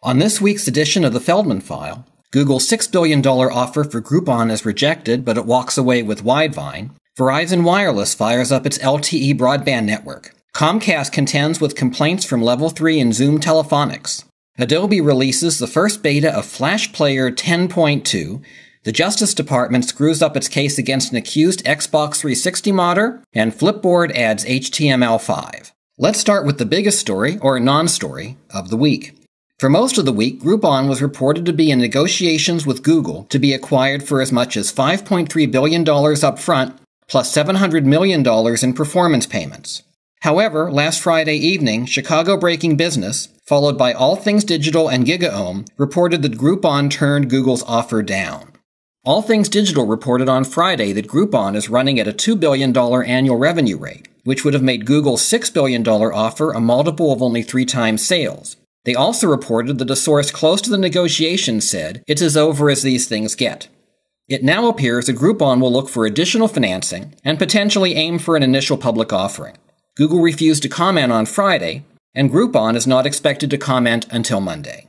On this week's edition of the Feldman File, Google's $6 billion offer for Groupon is rejected, but it walks away with Widevine. Verizon Wireless fires up its LTE broadband network. Comcast contends with complaints from Level 3 and Zoom Telephonics. Adobe releases the first beta of Flash Player 10.2. The Justice Department screws up its case against an accused Xbox 360 modder, and Flipboard adds HTML5. Let's start with the biggest story, or non-story, of the week. For most of the week, Groupon was reported to be in negotiations with Google to be acquired for as much as $5.3 billion up front, plus $700 million in performance payments. However, last Friday evening, Chicago Breaking Business, followed by All Things Digital and GigaOM, reported that Groupon turned Google's offer down. All Things Digital reported on Friday that Groupon is running at a $2 billion annual revenue rate, which would have made Google's $6 billion offer a multiple of only 3 times sales. They also reported that a source close to the negotiations said, "It's as over as these things get." It now appears that Groupon will look for additional financing and potentially aim for an initial public offering. Google refused to comment on Friday, and Groupon is not expected to comment until Monday.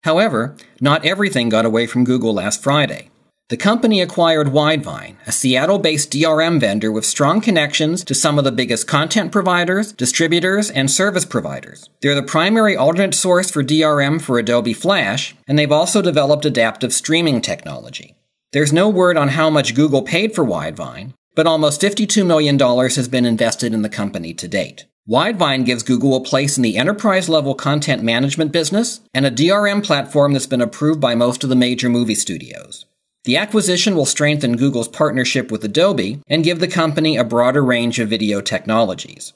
However, not everything got away from Google last Friday. The company acquired Widevine, a Seattle-based DRM vendor with strong connections to some of the biggest content providers, distributors, and service providers. They're the primary alternate source for DRM for Adobe Flash, and they've also developed adaptive streaming technology. There's no word on how much Google paid for Widevine, but almost $52 million has been invested in the company to date. Widevine gives Google a place in the enterprise-level content management business and a DRM platform that's been approved by most of the major movie studios. The acquisition will strengthen Google's partnership with Adobe and give the company a broader range of video technologies.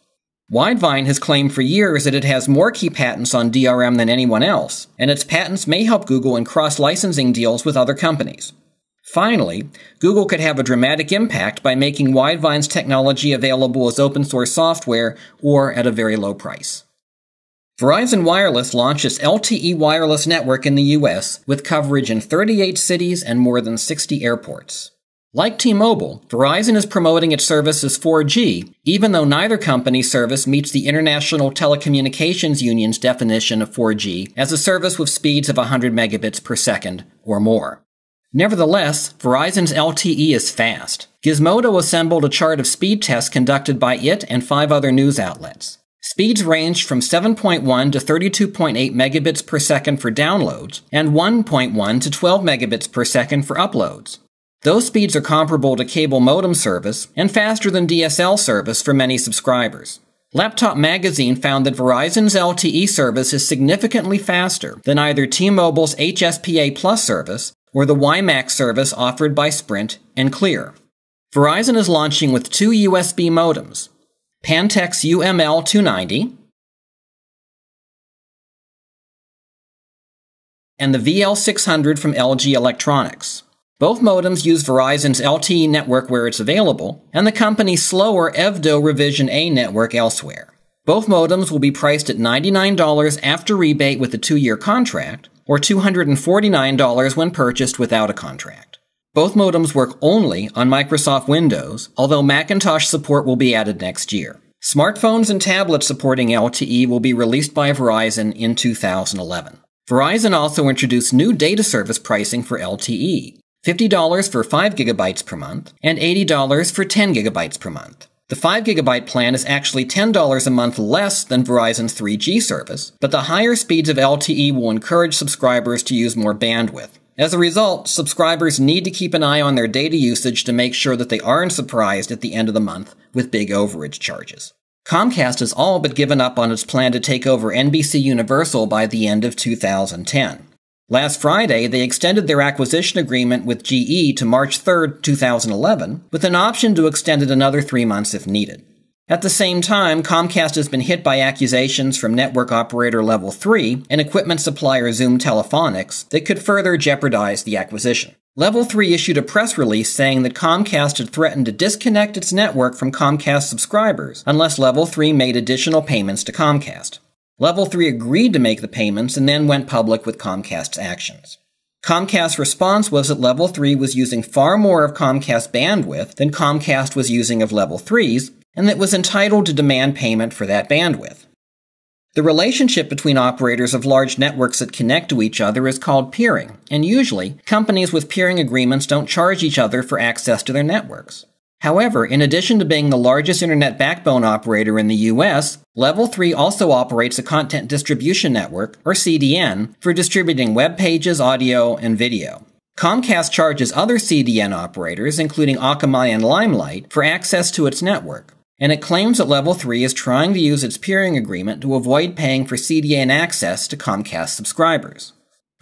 Widevine has claimed for years that it has more key patents on DRM than anyone else, and its patents may help Google in cross-licensing deals with other companies. Finally, Google could have a dramatic impact by making Widevine's technology available as open-source software or at a very low price. Verizon Wireless launched its LTE wireless network in the U.S. with coverage in 38 cities and more than 60 airports. Like T-Mobile, Verizon is promoting its service as 4G, even though neither company's service meets the International Telecommunications Union's definition of 4G as a service with speeds of 100 megabits per second or more. Nevertheless, Verizon's LTE is fast. Gizmodo assembled a chart of speed tests conducted by it and 5 other news outlets. Speeds ranged from 7.1 to 32.8 megabits per second for downloads and 1.1 to 12 megabits per second for uploads. Those speeds are comparable to cable modem service and faster than DSL service for many subscribers. Laptop Magazine found that Verizon's LTE service is significantly faster than either T-Mobile's HSPA Plus service or the WiMAX service offered by Sprint and Clear. Verizon is launching with 2 USB modems, Pantex UML 290 and the VL600 from LG Electronics. Both modems use Verizon's LTE network where it's available, and the company's slower EVDO Revision A network elsewhere. Both modems will be priced at $99 after rebate with a 2-year contract, or $249 when purchased without a contract. Both modems work only on Microsoft Windows, although Macintosh support will be added next year. Smartphones and tablets supporting LTE will be released by Verizon in 2011. Verizon also introduced new data service pricing for LTE, $50 for 5 gigabytes per month and $80 for 10 gigabytes per month. The 5 gigabyte plan is actually $10 a month less than Verizon's 3G service, but the higher speeds of LTE will encourage subscribers to use more bandwidth. As a result, subscribers need to keep an eye on their data usage to make sure that they aren't surprised at the end of the month with big overage charges. Comcast has all but given up on its plan to take over NBC Universal by the end of 2010. Last Friday, they extended their acquisition agreement with GE to March 3, 2011, with an option to extend it another 3 months if needed. At the same time, Comcast has been hit by accusations from network operator Level 3 and equipment supplier Zoom Telephonics that could further jeopardize the acquisition. Level 3 issued a press release saying that Comcast had threatened to disconnect its network from Comcast subscribers unless Level 3 made additional payments to Comcast. Level 3 agreed to make the payments and then went public with Comcast's actions. Comcast's response was that Level 3 was using far more of Comcast bandwidth than Comcast was using of Level 3's, and that it was entitled to demand payment for that bandwidth. The relationship between operators of large networks that connect to each other is called peering, and usually, companies with peering agreements don't charge each other for access to their networks. However, in addition to being the largest internet backbone operator in the US, Level 3 also operates a content distribution network, or CDN, for distributing web pages, audio, and video. Comcast charges other CDN operators, including Akamai and Limelight, for access to its network, and it claims that Level 3 is trying to use its peering agreement to avoid paying for CDN access to Comcast subscribers.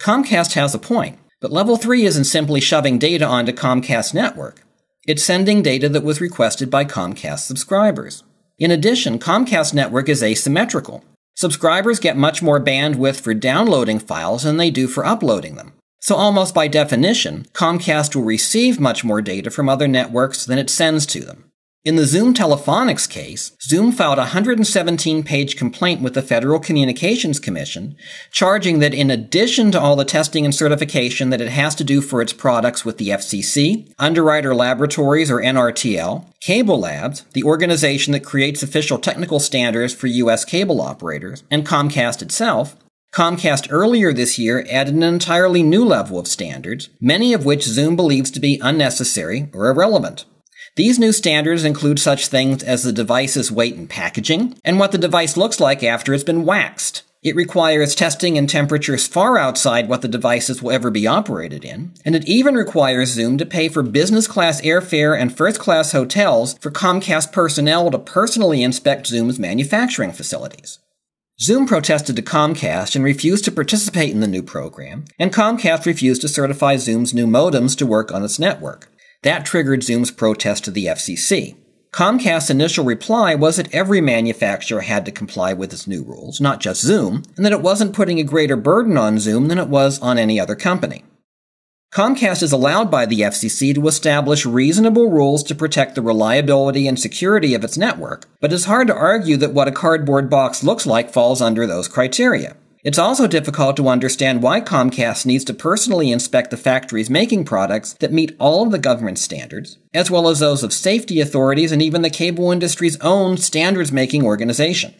Comcast has a point, but Level 3 isn't simply shoving data onto Comcast's network. It's sending data that was requested by Comcast subscribers. In addition, Comcast's network is asymmetrical. Subscribers get much more bandwidth for downloading files than they do for uploading them. So almost by definition, Comcast will receive much more data from other networks than it sends to them. In the Zoom Telephonics case, Zoom filed a 117-page complaint with the Federal Communications Commission, charging that in addition to all the testing and certification that it has to do for its products with the FCC, Underwriter Laboratories or NRTL, Cable Labs, the organization that creates official technical standards for U.S. cable operators, and Comcast itself, Comcast earlier this year added an entirely new level of standards, many of which Zoom believes to be unnecessary or irrelevant. These new standards include such things as the device's weight and packaging, and what the device looks like after it's been waxed. It requires testing in temperatures far outside what the devices will ever be operated in, and it even requires Zoom to pay for business-class airfare and first-class hotels for Comcast personnel to personally inspect Zoom's manufacturing facilities. Zoom protested to Comcast and refused to participate in the new program, and Comcast refused to certify Zoom's new modems to work on its network. That triggered Zoom's protest to the FCC. Comcast's initial reply was that every manufacturer had to comply with its new rules, not just Zoom, and that it wasn't putting a greater burden on Zoom than it was on any other company. Comcast is allowed by the FCC to establish reasonable rules to protect the reliability and security of its network, but it's hard to argue that what a cardboard box looks like falls under those criteria. It's also difficult to understand why Comcast needs to personally inspect the factories making products that meet all of the government standards, as well as those of safety authorities and even the cable industry's own standards-making organization.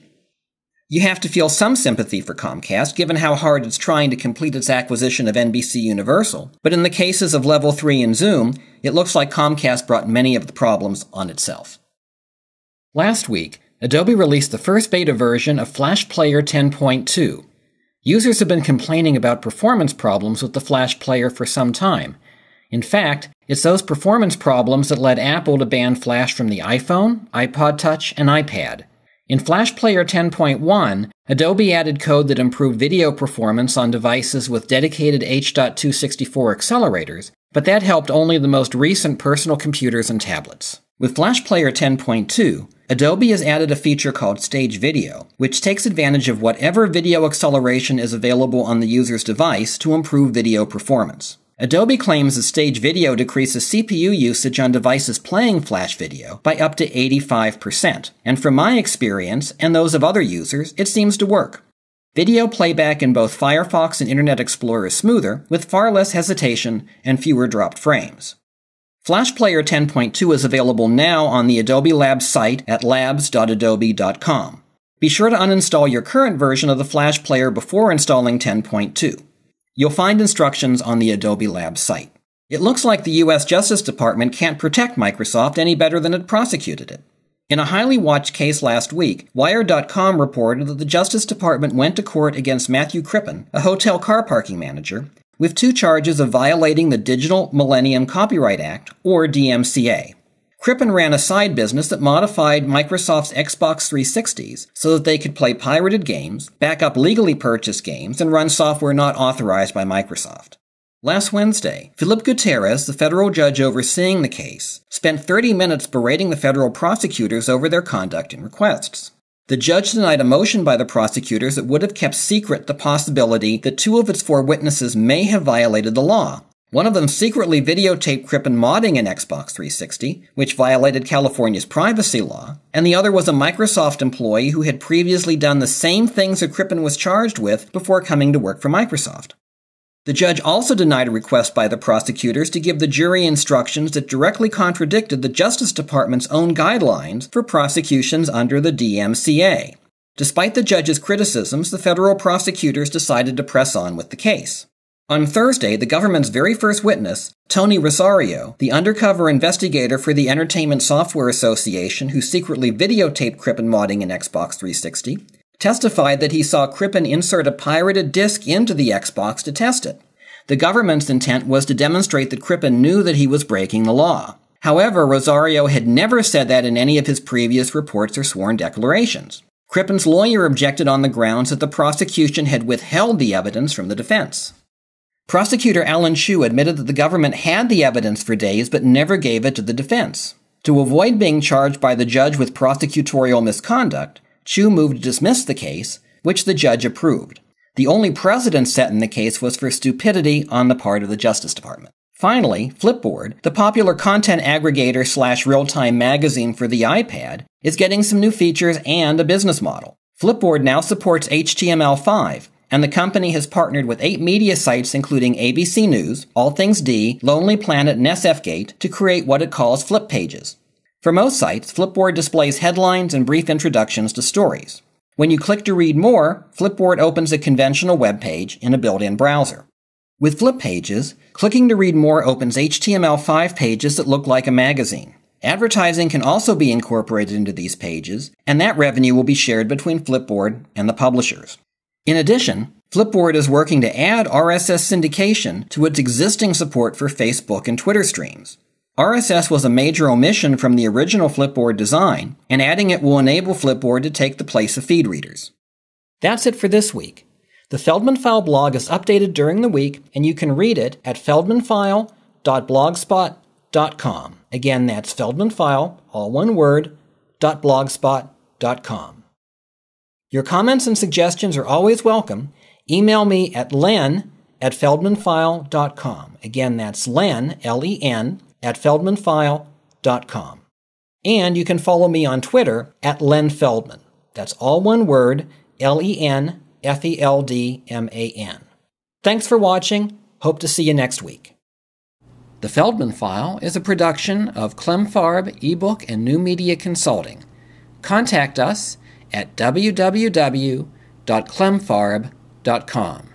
You have to feel some sympathy for Comcast, given how hard it's trying to complete its acquisition of NBC Universal, but in the cases of Level 3 and Zoom, it looks like Comcast brought many of the problems on itself. Last week, Adobe released the first beta version of Flash Player 10.2. Users have been complaining about performance problems with the Flash Player for some time. In fact, it's those performance problems that led Apple to ban Flash from the iPhone, iPod Touch, and iPad. In Flash Player 10.1, Adobe added code that improved video performance on devices with dedicated H.264 accelerators, but that helped only the most recent personal computers and tablets. With Flash Player 10.2, Adobe has added a feature called Stage Video, which takes advantage of whatever video acceleration is available on the user's device to improve video performance. Adobe claims that Stage Video decreases CPU usage on devices playing Flash video by up to 85%, and from my experience, and those of other users, it seems to work. Video playback in both Firefox and Internet Explorer is smoother, with far less hesitation and fewer dropped frames. Flash Player 10.2 is available now on the Adobe Labs site at labs.adobe.com. Be sure to uninstall your current version of the Flash Player before installing 10.2. You'll find instructions on the Adobe Labs site. It looks like the U.S. Justice Department can't protect Microsoft any better than it prosecuted it. In a highly watched case last week, Wired.com reported that the Justice Department went to court against Matthew Crippen, a hotel car parking manager, with 2 charges of violating the Digital Millennium Copyright Act, or DMCA. Crippen ran a side business that modified Microsoft's Xbox 360s so that they could play pirated games, back up legally purchased games, and run software not authorized by Microsoft. Last Wednesday, Philip Gutierrez, the federal judge overseeing the case, spent 30 minutes berating the federal prosecutors over their conduct and requests. The judge denied a motion by the prosecutors that would have kept secret the possibility that 2 of its 4 witnesses may have violated the law. One of them secretly videotaped Crippen modding an Xbox 360, which violated California's privacy law, and the other was a Microsoft employee who had previously done the same things that Crippen was charged with before coming to work for Microsoft. The judge also denied a request by the prosecutors to give the jury instructions that directly contradicted the Justice Department's own guidelines for prosecutions under the DMCA. Despite the judge's criticisms, the federal prosecutors decided to press on with the case. On Thursday, the government's very first witness, Tony Rosario, the undercover investigator for the Entertainment Software Association who secretly videotaped Crippen modding in Xbox 360, testified that he saw Crippen insert a pirated disk into the Xbox to test it. The government's intent was to demonstrate that Crippen knew that he was breaking the law. However, Rosario had never said that in any of his previous reports or sworn declarations. Crippen's lawyer objected on the grounds that the prosecution had withheld the evidence from the defense. Prosecutor Alan Chu admitted that the government had the evidence for days but never gave it to the defense. To avoid being charged by the judge with prosecutorial misconduct, Chu moved to dismiss the case, which the judge approved. The only precedent set in the case was for stupidity on the part of the Justice Department. Finally, Flipboard, the popular content aggregator / real-time magazine for the iPad, is getting some new features and a business model. Flipboard now supports HTML5, and the company has partnered with 8 media sites including ABC News, All Things D, Lonely Planet, and SFGate to create what it calls flip pages. For most sites, Flipboard displays headlines and brief introductions to stories. When you click to read more, Flipboard opens a conventional web page in a built-in browser. With flip pages, clicking to read more opens HTML5 pages that look like a magazine. Advertising can also be incorporated into these pages, and that revenue will be shared between Flipboard and the publishers. In addition, Flipboard is working to add RSS syndication to its existing support for Facebook and Twitter streams. RSS was a major omission from the original Flipboard design, and adding it will enable Flipboard to take the place of feed readers. That's it for this week. The Feldman File blog is updated during the week, and you can read it at feldmanfile.blogspot.com. Again, that's feldmanfile, all one word, .blogspot.com. Your comments and suggestions are always welcome. Email me at len@feldmanfile.com. Again, that's len, L-E-N, @feldmanfile.com. And you can follow me on Twitter at Len Feldman. That's all one word, L-E-N-F-E-L-D-M-A-N. Thanks for watching. Hope to see you next week. The Feldman File is a production of Clemfarb eBook and New Media Consulting. Contact us at www.clemfarb.com.